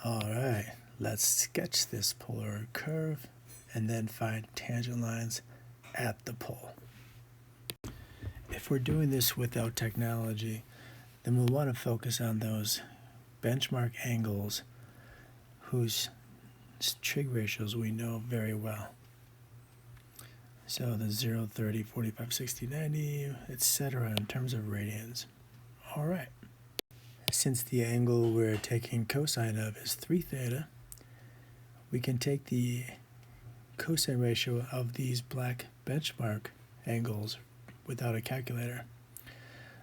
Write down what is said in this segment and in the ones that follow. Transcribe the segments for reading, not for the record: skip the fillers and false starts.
Alright, let's sketch this polar curve and then find tangent lines at the pole. If we're doing this without technology, then we'll want to focus on those benchmark angles whose trig ratios we know very well. So the 0, 30, 45, 60, 90, etc. in terms of radians. Alright. Since the angle we're taking cosine of is 3 theta, we can take the cosine ratio of these black benchmark angles without a calculator.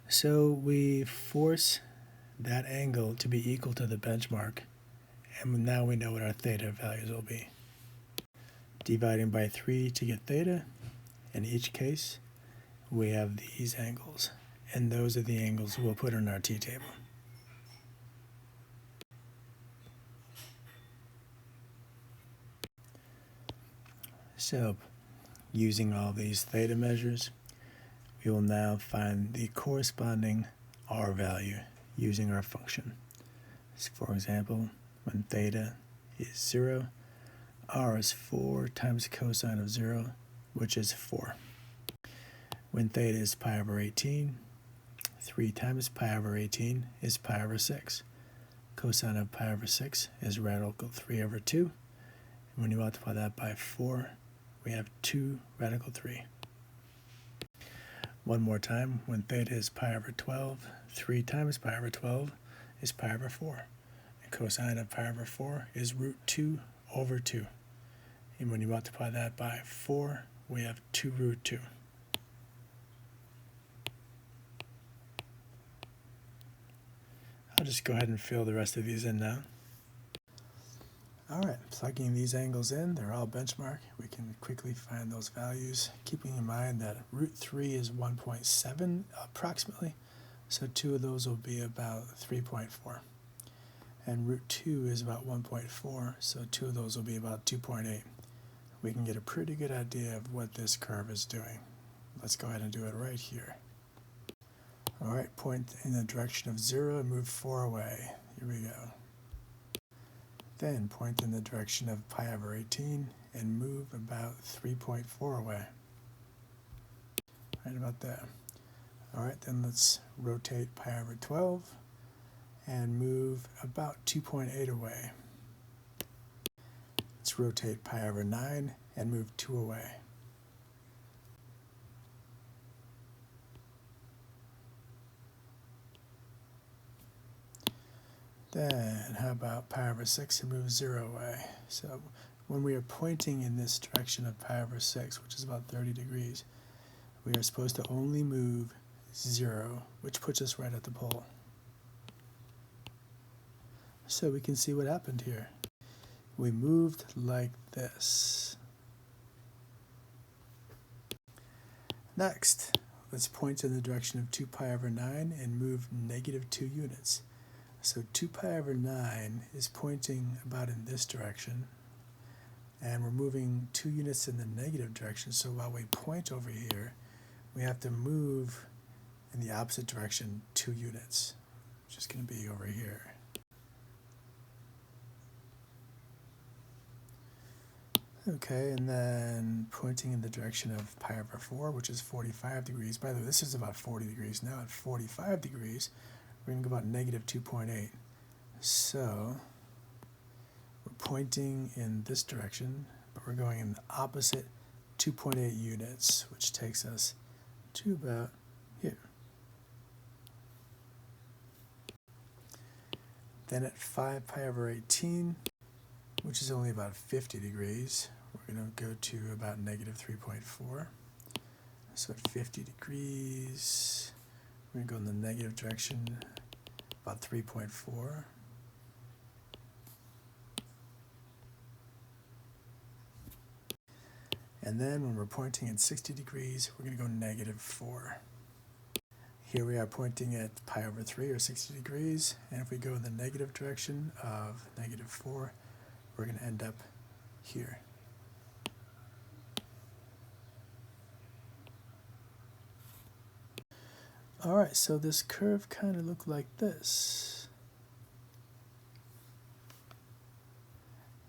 So we force that angle to be equal to the benchmark, and now we know what our theta values will be. Dividing by 3 to get theta, in each case we have these angles, and those are the angles we'll put in our t-table. So, using all these theta measures, we will now find the corresponding r value using our function. So for example, when theta is 0, r is 4 times cosine of 0, which is 4. When theta is pi over 18, 3 times pi over 18 is pi over 6. Cosine of pi over 6 is radical 3 over 2. And when you multiply that by 4, we have 2 radical 3. One more time, when theta is pi over 12, 3 times pi over 12 is pi over 4. And cosine of pi over 4 is root 2 over 2. And when you multiply that by 4, we have 2 root 2. I'll just go ahead and fill the rest of these in now. Alright, plugging these angles in, they're all benchmark. We can quickly find those values, keeping in mind that root 3 is 1.7 approximately, so 2 of those will be about 3.4. And root 2 is about 1.4, so 2 of those will be about 2.8. We can get a pretty good idea of what this curve is doing. Let's go ahead and do it right here. Alright, point in the direction of 0 and move 4 away. Here we go. Then point in the direction of pi over 18 and move about 3.4 away. Right about there. Alright, then let's rotate pi over 12 and move about 2.8 away. Let's rotate pi over 9 and move 2 away. Then how about pi over 6 and move 0 away? So when we are pointing in this direction of pi over 6, which is about 30 degrees, we are supposed to only move 0, which puts us right at the pole. So we can see what happened here. We moved like this. Next, let's point in the direction of 2 pi over 9 and move negative 2 units. So 2 pi over 9 is pointing about in this direction, and we're moving 2 units in the negative direction, so while we point over here, we have to move in the opposite direction 2 units, which is going to be over here. Okay, and then pointing in the direction of pi over 4, which is 45 degrees. By the way, this is about 40 degrees. Now at 45 degrees, we're going to go about negative 2.8. So we're pointing in this direction, but we're going in the opposite 2.8 units, which takes us to about here. Then at 5 pi over 18, which is only about 50 degrees, we're going to go to about negative 3.4. So at 50 degrees, we're going to go in the negative direction, about 3.4. And then when we're pointing at 60 degrees, we're going to go negative 4. Here we are pointing at pi over 3 or 60 degrees, and if we go in the negative direction of negative 4, we're going to end up here. Alright, so this curve kind of looked like this.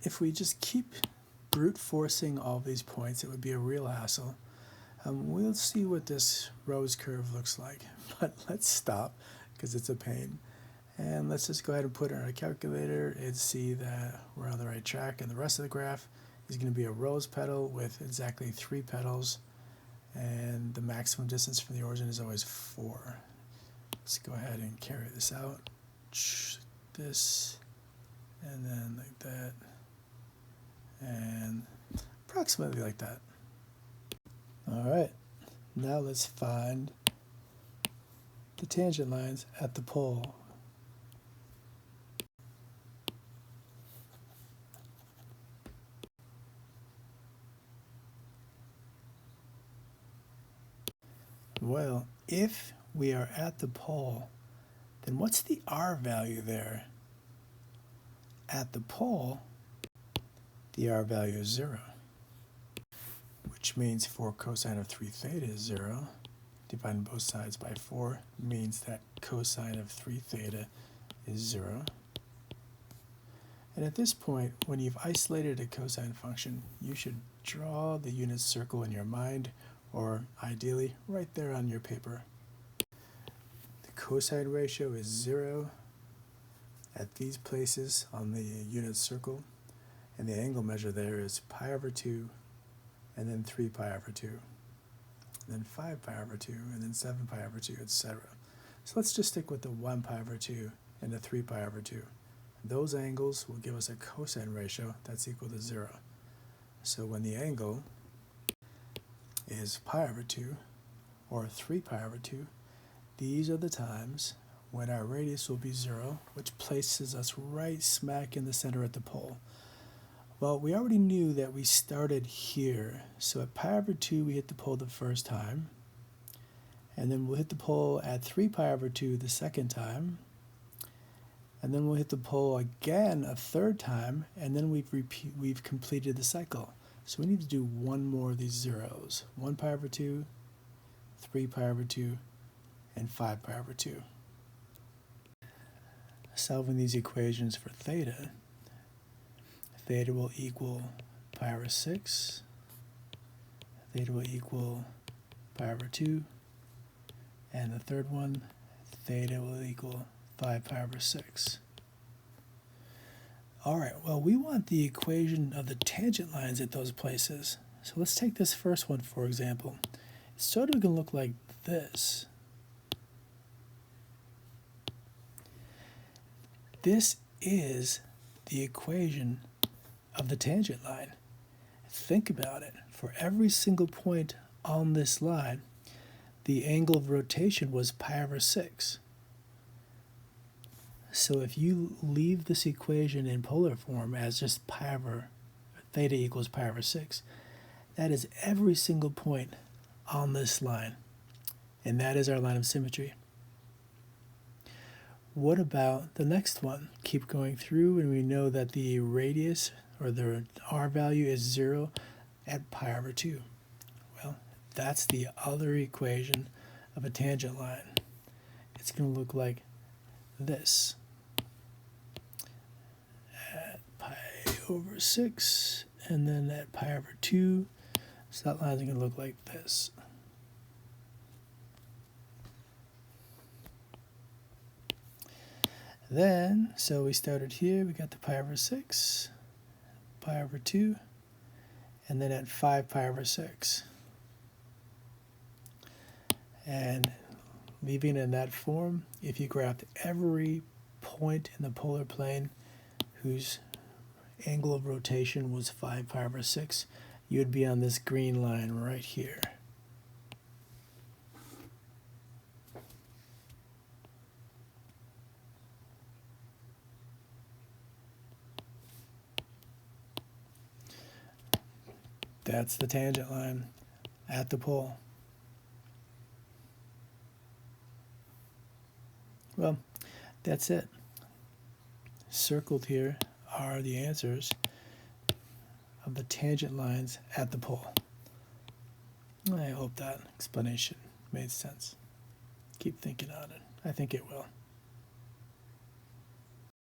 if we just keep brute forcing all these points, it would be a real hassle. We'll see what this rose curve looks like, but let's stop because it's a pain. And let's just go ahead and put it in our calculator and see that we're on the right track. And the rest of the graph is going to be a rose petal with exactly 3 petals. And the maximum distance from the origin is always 4. Let's go ahead and carry this out. This, and then like that, and approximately like that. All right, now let's find the tangent lines at the pole. Well, if we are at the pole, then what's the R value there? At the pole, the R value is 0, which means 4 cosine of 3 theta is 0. Dividing both sides by 4 means that cosine of 3 theta is 0. And at this point, when you've isolated a cosine function, you should draw the unit circle in your mind, or ideally right there on your paper. The cosine ratio is 0 at these places on the unit circle, and the angle measure there is pi over 2, and then 3 pi over 2, and then 5 pi over 2, and then 7 pi over 2, etc. So let's just stick with the 1 pi over 2 and the 3 pi over 2. Those angles will give us a cosine ratio that's equal to 0. So when the angle is pi over 2 or 3 pi over 2, these are the times when our radius will be 0, which places us right smack in the center at the pole. Well, we already knew that we started here. So at pi over 2, we hit the pole the first time. And then we'll hit the pole at 3 pi over 2 the second time. And then we'll hit the pole again a third time. And then we've completed the cycle. So we need to do one more of these zeros. 1 pi over 2, 3 pi over 2, and 5 pi over 2. Solving these equations for theta, theta will equal pi over 6, theta will equal pi over 2, and the third one, theta will equal 5 pi over 6. All right, well, we want the equation of the tangent lines at those places. So let's take this first one, for example. It's sort of going to look like this. This is the equation of the tangent line. Think about it. For every single point on this line, the angle of rotation was pi over 6. So if you leave this equation in polar form as just pi over theta equals pi over 6, that is every single point on this line. And that is our line of symmetry. What about the next one? Keep going through, and we know that the radius, or the R value, is 0 at pi over 2. Well, that's the other equation of a tangent line. It's going to look like this. At pi over 6, and then at pi over 2, so that line is going to look like this. Then, so we started here, we got the pi over 6, pi over 2, and then at 5 pi over 6. And leaving it in that form, if you graphed every point in the polar plane whose angle of rotation was 5 pi over 6, you would be on this green line right here. That's the tangent line at the pole. Well, that's it. Circled here are the answers of the tangent lines at the pole. I hope that explanation made sense. Keep thinking on it. I think it will.